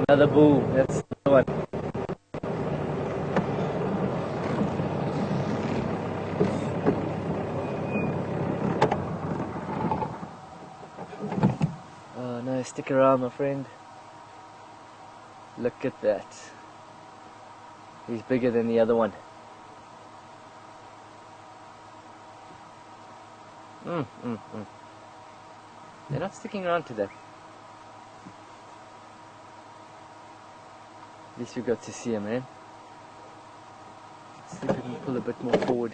Another bull, that's the one. Oh no, stick around my friend. Look at that. He's bigger than the other one. They're not sticking around today. At least we got to see him, man. Let's see if we can pull a bit more forward.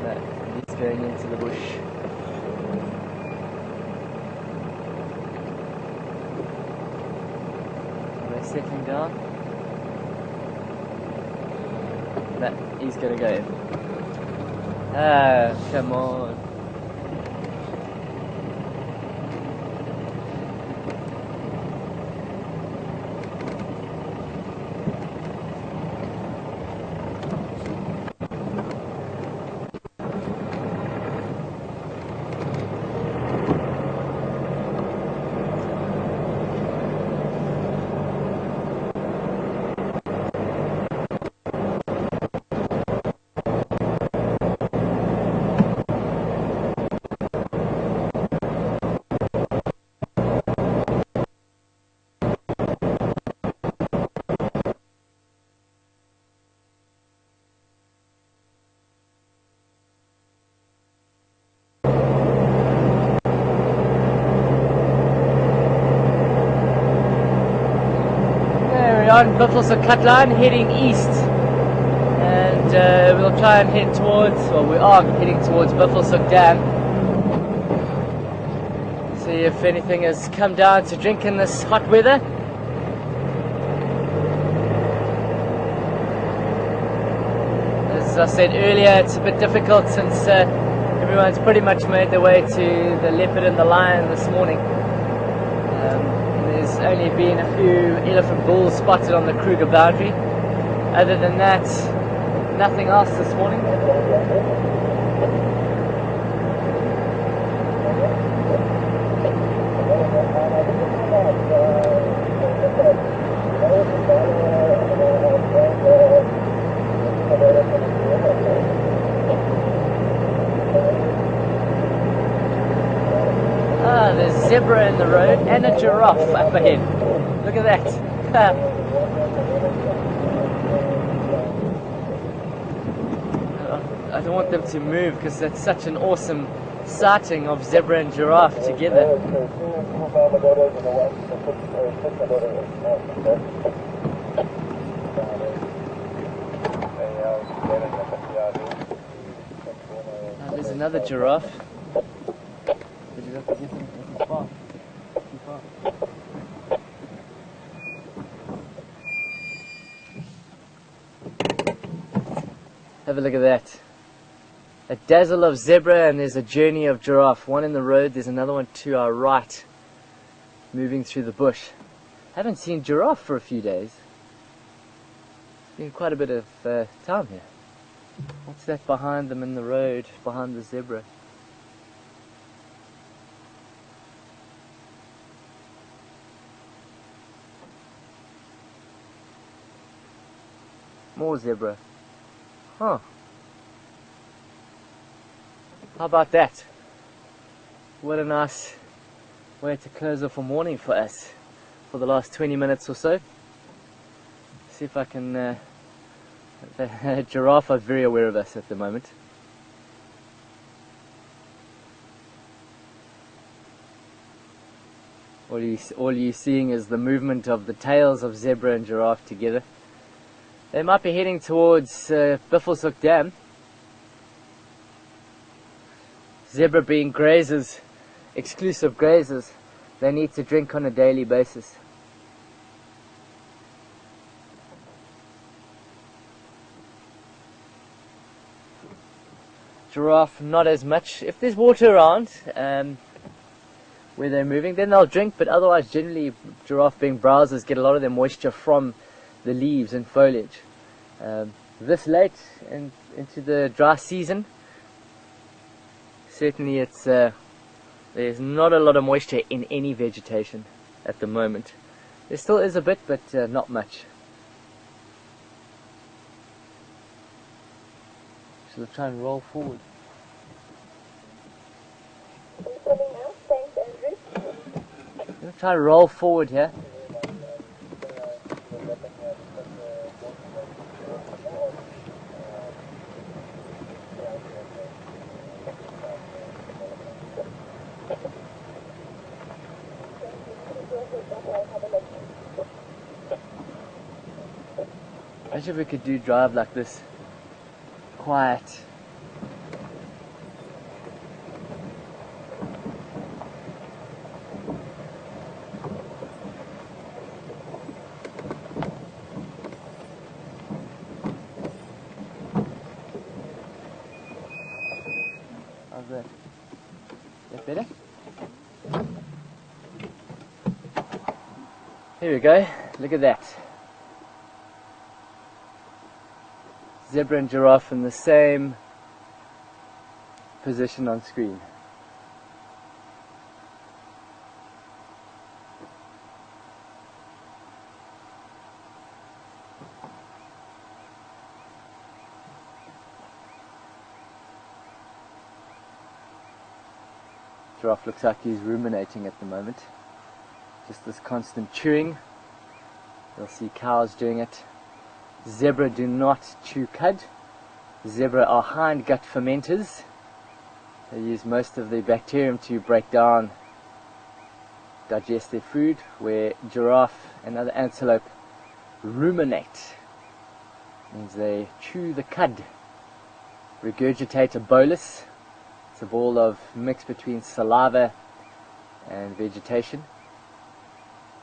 No, he's going into the bush. Settling down. No, he's gonna go in. Ah, come on. On Buffelshoek cut line heading east, and we'll try and head towards, well, we are heading towards Buffelshoek Dam. See if anything has come down to drink in this hot weather. As I said earlier, it's a bit difficult since everyone's pretty much made their way to the leopard and the lion this morning. There's only been a few elephant bulls spotted on the Kruger boundary. Other than that, nothing else this morning. There's a zebra in the road and a giraffe up ahead. Look at that. I don't want them to move because that's such an awesome sighting of zebra and giraffe together. There's another giraffe. Have a look at that. A dazzle of zebra and there's a journey of giraffe. One in the road, there's another one to our right, moving through the bush. Haven't seen giraffe for a few days. It's been quite a bit of time here. What's that behind them in the road, behind the zebra? More zebra. Huh. How about that? What a nice way to close off a morning for us for the last 20 minutes or so. See if I can... the giraffe are very aware of us at the moment. All you're seeing is the movement of the tails of zebra and giraffe together. They might be heading towards Buffelshoek Dam. Zebra being grazers, exclusive grazers, they need to drink on a daily basis. Giraffe, not as much. If there's water around where they're moving, then they'll drink, but otherwise generally giraffe being browsers get a lot of their moisture from the leaves and foliage. This late into the dry season, certainly there's not a lot of moisture in any vegetation at the moment. There still is a bit, but not much. Shall I try and roll forward? I'm going to try and roll forward here. Imagine if we could do drive like this, quiet. How's that? Is that better? Here we go, look at that. Zebra and giraffe in the same position on screen. Giraffe looks like he's ruminating at the moment. Just this constant chewing. You'll see cows doing it. Zebra do not chew cud. Zebra are hindgut fermenters. They use most of the bacterium to break down, digest their food, where giraffe and other antelope ruminate. Means they chew the cud. Regurgitate a bolus. It's a ball of mix between saliva and vegetation.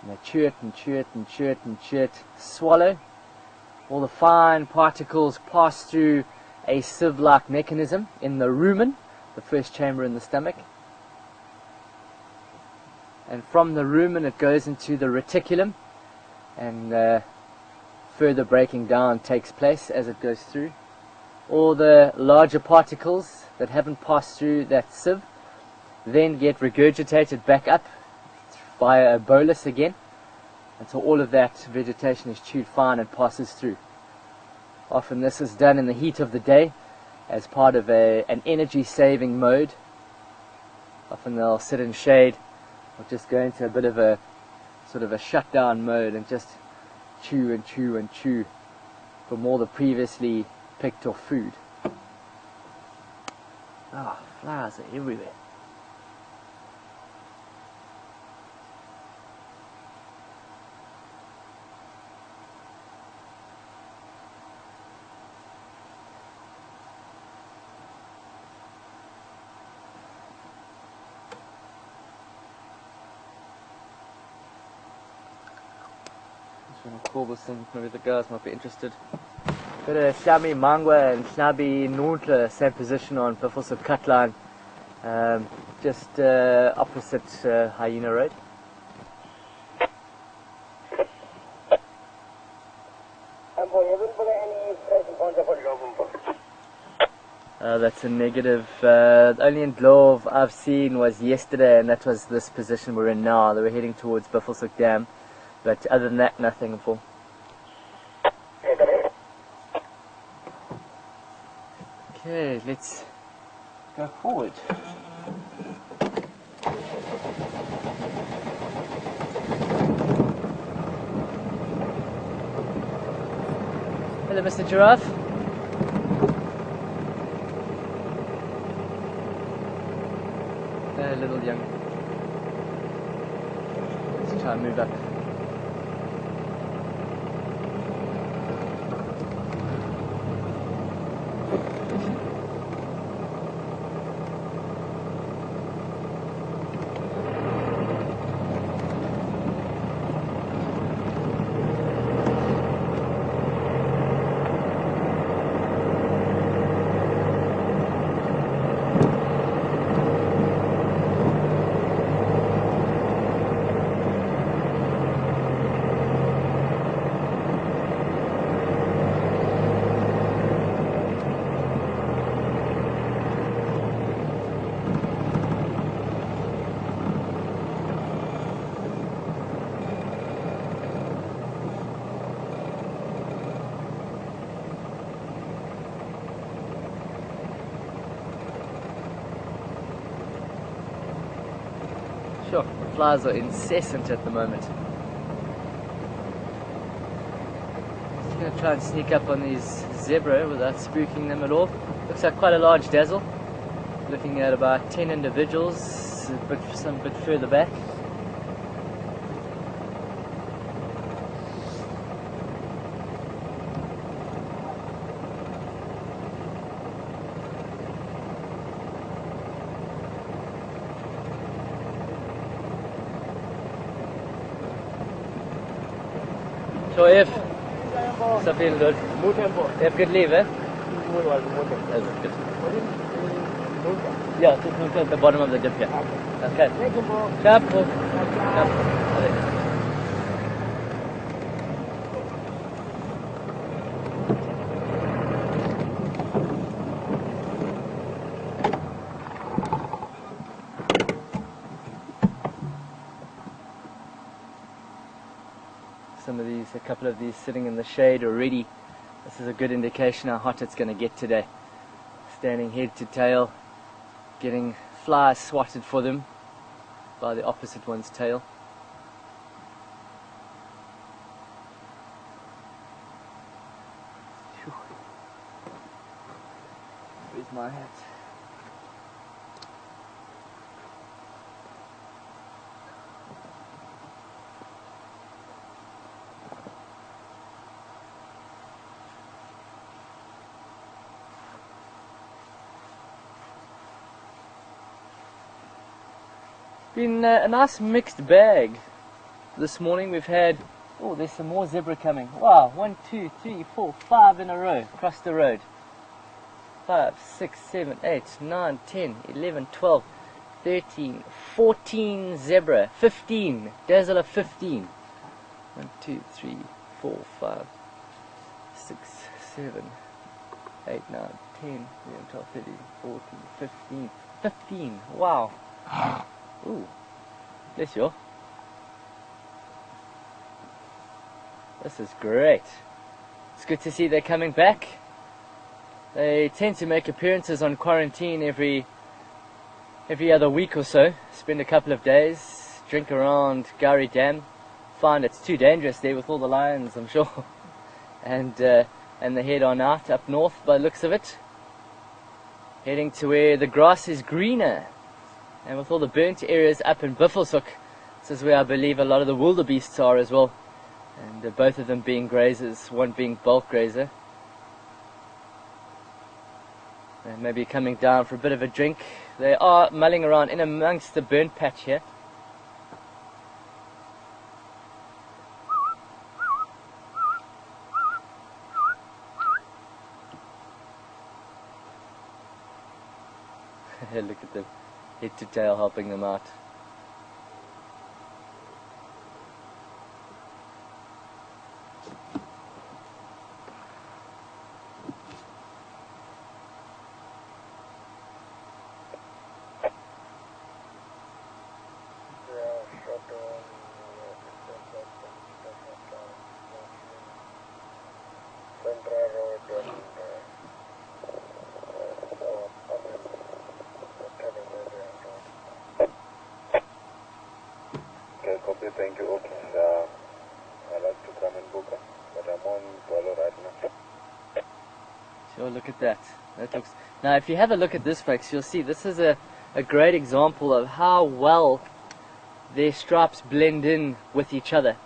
And they chew it and chew it and chew it and chew it. Swallow. All the fine particles pass through a sieve-like mechanism in the rumen, the first chamber in the stomach. And from the rumen it goes into the reticulum, and further breaking down takes place as it goes through. All the larger particles that haven't passed through that sieve then get regurgitated back up via a bolus again, until all of that vegetation is chewed fine and passes through. Often this is done in the heat of the day as part of an energy saving mode. Often they'll sit in shade or just go into a bit of a sort of a shutdown mode and just chew and chew and chew from all the previously picked off food. Ah, flowers are everywhere. Call this in, maybe the guys might be interested. Got a Shami Mangwa and Shnabi Nuntle, same position on Buffelshoek cut line, just opposite Hyena Road. That's a negative. The only Ndlov I've seen was yesterday, and that was this position we're in now. They were heading towards Buffelshoek Dam. But other than that, nothing for. Okay, let's go forward. Hello, Mr. Giraffe. A little young. Let's try and move up. Sure, the flies are incessant at the moment. Just going to try and sneak up on these zebra without spooking them at all. Looks like quite a large dazzle. Looking at about 10 individuals, some bit further back. So if something good, if good leave, eh? Good. Yeah, just look at the bottom of the dip here. Okay. Careful. A couple of these sitting in the shade already. This is a good indication how hot it's going to get today. Standing head to tail, getting flies swatted for them by the opposite one's tail. Whew. Where's my hat? Been a nice mixed bag this morning. We've had, oh, there's some more zebra coming. Wow, 1, 2, 3, 4, 5 in a row across the road. 5, 6, 7, 8, 9, 10, 11, 12, 13, 14 zebra, 15, dazzle of 15. 1, 2, 3, 4, 5, 6, 7, 8, 9, 10, 11, 12, 13, 14, 15, 15, wow. Ooh, bless you. This is great. It's good to see they're coming back. They tend to make appearances on quarantine every other week or so. Spend a couple of days, drink around Gowrie Dam, find it's too dangerous there with all the lions, I'm sure, and they head on out up north by the looks of it, heading to where the grass is greener. And with all the burnt areas up in Buffelshoek, this is where I believe a lot of the wildebeests are as well. And both of them being grazers, one being bulk grazer. They may be coming down for a bit of a drink. They are mulling around in amongst the burnt patch here. Look at them. Head to tail helping them out. Thank you. Okay. I'd like to come and book her, but I'm on Polo right now. Sure, look at that. That looks. Now, if you have a look at this, folks, you'll see this is a great example of how well their stripes blend in with each other,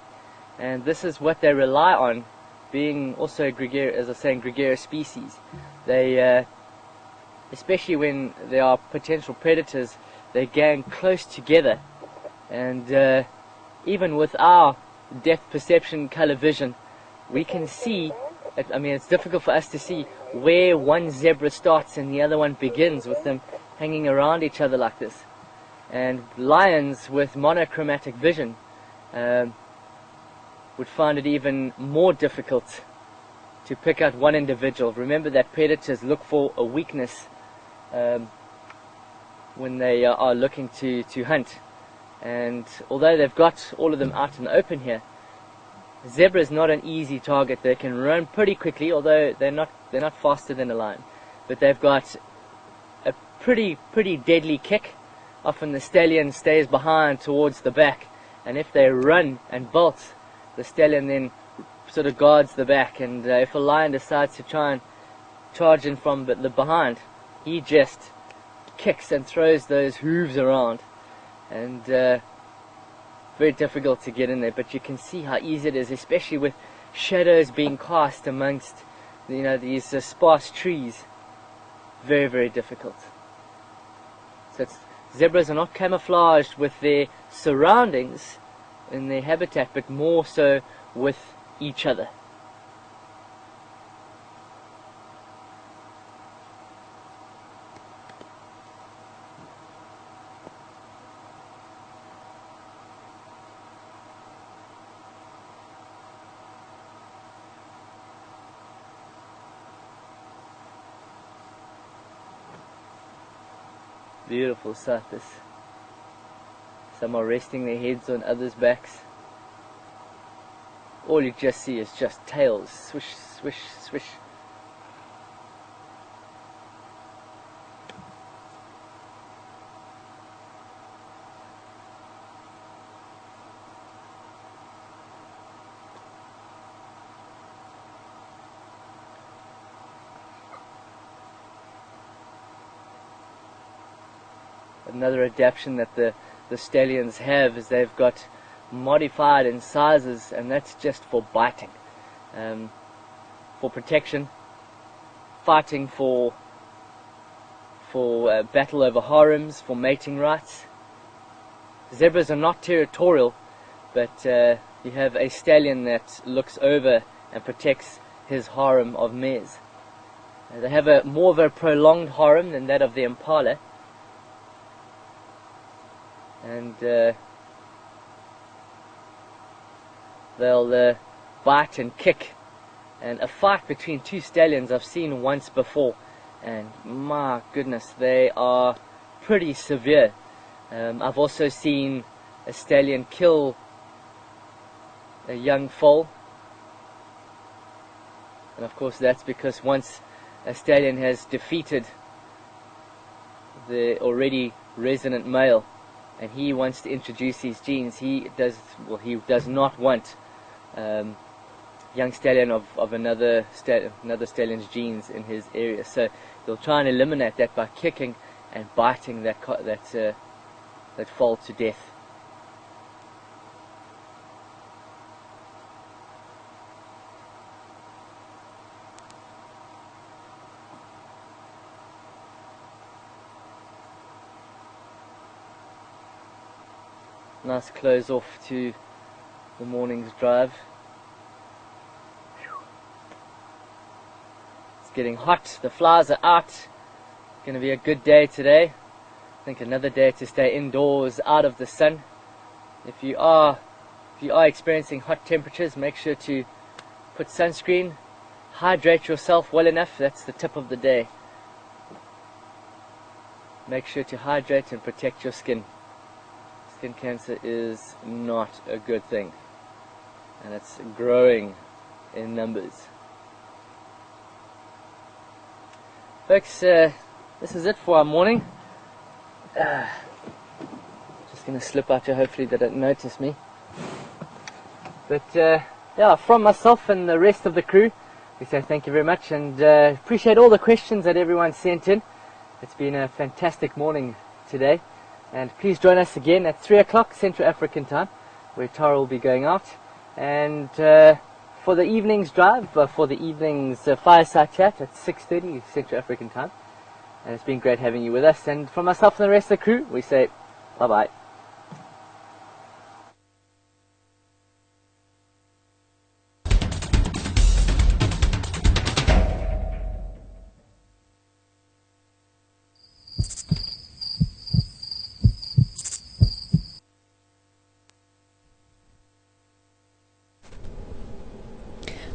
and this is what they rely on, being also gregarious, as I was saying, gregarious species. They, especially when there are potential predators, they gang close together, and even with our depth perception, color vision, we can see, I mean, it's difficult for us to see where one zebra starts and the other one begins, with them hanging around each other like this. And lions with monochromatic vision would find it even more difficult to pick out one individual. Remember that predators look for a weakness when they are looking to hunt. And although they've got all of them out in the open here, zebra is not an easy target. They can run pretty quickly, although they're not faster than a lion. But they've got a pretty deadly kick, often the stallion stays behind towards the back, and if they run and bolt, the stallion then sort of guards the back, and if a lion decides to try and charge in from the behind, he just kicks and throws those hooves around, and very difficult to get in there. But you can see how easy it is, especially with shadows being cast amongst, you know, these sparse trees. Very, very difficult. So zebras are not camouflaged with their surroundings in their habitat, but more so with each other. Beautiful sight this. Some are resting their heads on others' backs. All you just see is just tails, swish, swish, swish. Another adaptation that the stallions have is they've got modified incisors, and that's just for biting, for protection, fighting for battle over harems, for mating rights. Zebras are not territorial, but you have a stallion that looks over and protects his harem of mares. They have more of a prolonged harem than that of the impala, and they'll bite and kick. And a fight between two stallions I've seen once before, and my goodness, they are pretty severe. I've also seen a stallion kill a young foal, and of course that's because once a stallion has defeated the already resident male and he wants to introduce his genes, he does not want young stallion of another stallion's genes in his area. So they'll try and eliminate that by kicking and biting that foal to death. Nice close off to the morning's drive. It's getting hot, the flowers are out. Going to be a good day today. I think another day to stay indoors, out of the sun. If you are experiencing hot temperatures, make sure to put sunscreen, hydrate yourself well enough. That's the tip of the day. Make sure to hydrate and protect your skin. Skin cancer is not a good thing, and it's growing in numbers. Folks, this is it for our morning. Just going to slip out here, hopefully they don't notice me. But yeah, from myself and the rest of the crew, we say thank you very much, and appreciate all the questions that everyone sent in. It's been a fantastic morning today. And please join us again at 3 o'clock Central African time, where Tara will be going out. And for the evening's drive, for the evening's fireside chat at 6:30 Central African time. And it's been great having you with us. And from myself and the rest of the crew, we say bye-bye.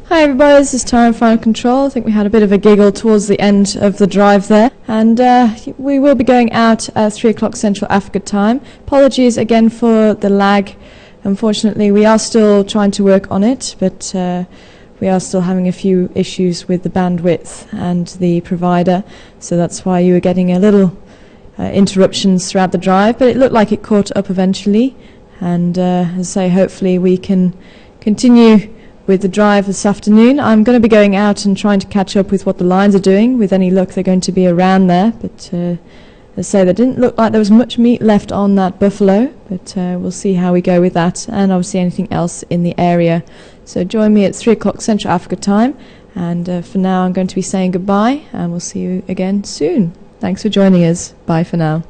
Hi everybody, this is Tara in Final Control. I think we had a bit of a giggle towards the end of the drive there. And we will be going out at 3 o'clock Central Africa time. Apologies again for the lag. Unfortunately, we are still trying to work on it, but we are still having a few issues with the bandwidth and the provider. So that's why you were getting a little interruptions throughout the drive, but it looked like it caught up eventually. And as I say, hopefully we can continue with the drive this afternoon. I'm going to be going out and trying to catch up with what the lions are doing. With any luck, they're going to be around there, but as I say, there didn't look like there was much meat left on that buffalo, but we'll see how we go with that, and obviously anything else in the area. So join me at 3 o'clock Central Africa time, and for now I'm going to be saying goodbye, and we'll see you again soon. Thanks for joining us. Bye for now.